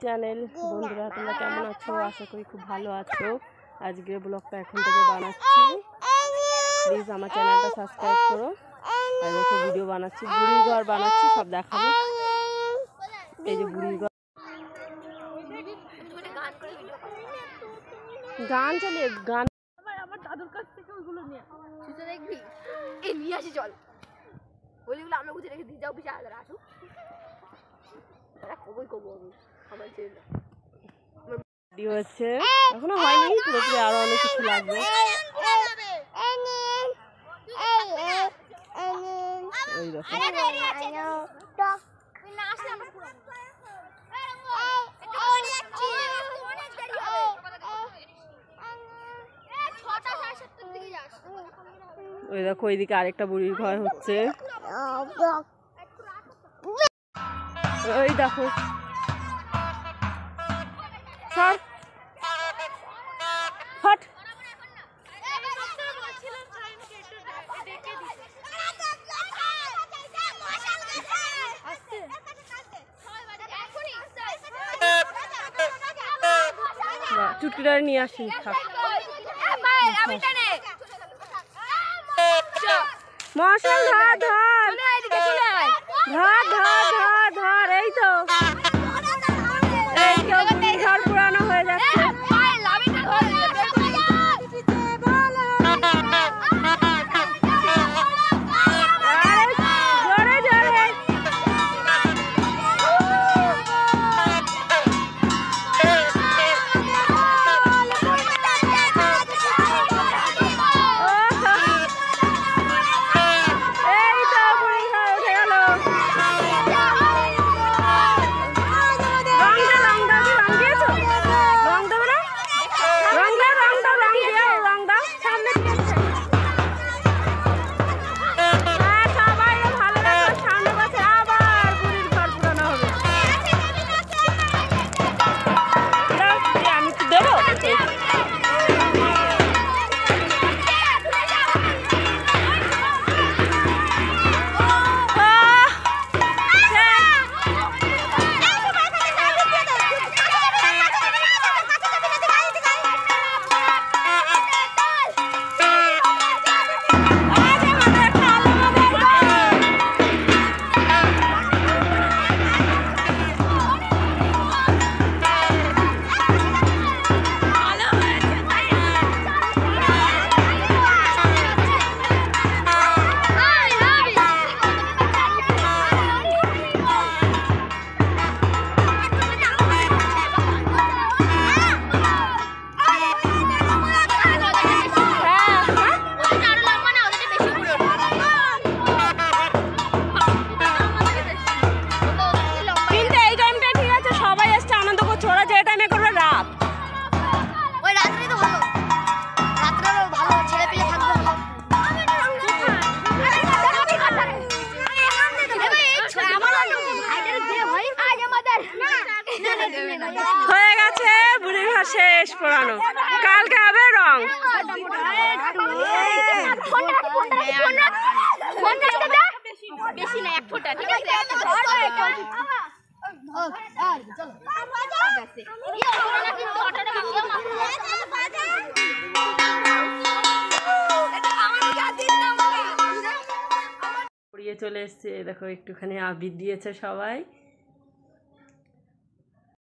Channel. বন্ধুরা তোমরা কেমন আছো? আশা করি খুব ভালো আছো। আজকের ব্লগটা এখন থেকে বানাচ্ছি, প্লিজ আমার চ্যানেলটা সাবস্ক্রাইব করো। আর দেখো ভিডিও বানাচ্ছি, বুড়ির ঘর বানাচ্ছি, সব দেখাবো। এই যে বুড়ির ঘর, গান চালিয়ে গান আমার দাদুর কাছ থেকে ওইগুলো নিয়ে দেখবি এই নিয়ে আসি চল ওইগুলো আমরা গুছিয়ে রেখে দিয়ে যাও পিছিয়ে আলাদা আসুক কবই কব আমার ভিডিও হচ্ছে এখনো হয়নি, পুরোপুরি আরো অনেক কিছু লাগবে। ওই দেখো ওই দেখো ওইদিকে আরেকটা বুড়ির ঘর হচ্ছে। ওই দেখো সর হট চুটকিটা নিয়ে আসি মশাল ধর ধর ধর ধর ধর ধর এই তো এই তো বুড়ির ঘর পুরানো হয়ে যাচ্ছে। হয়ে গেছে বুড়ির ঘর শেষ পড়ানো, কালকে হবে রং। চলে এসছে, দেখো একটুখানি আবির দিয়েছে সবাই।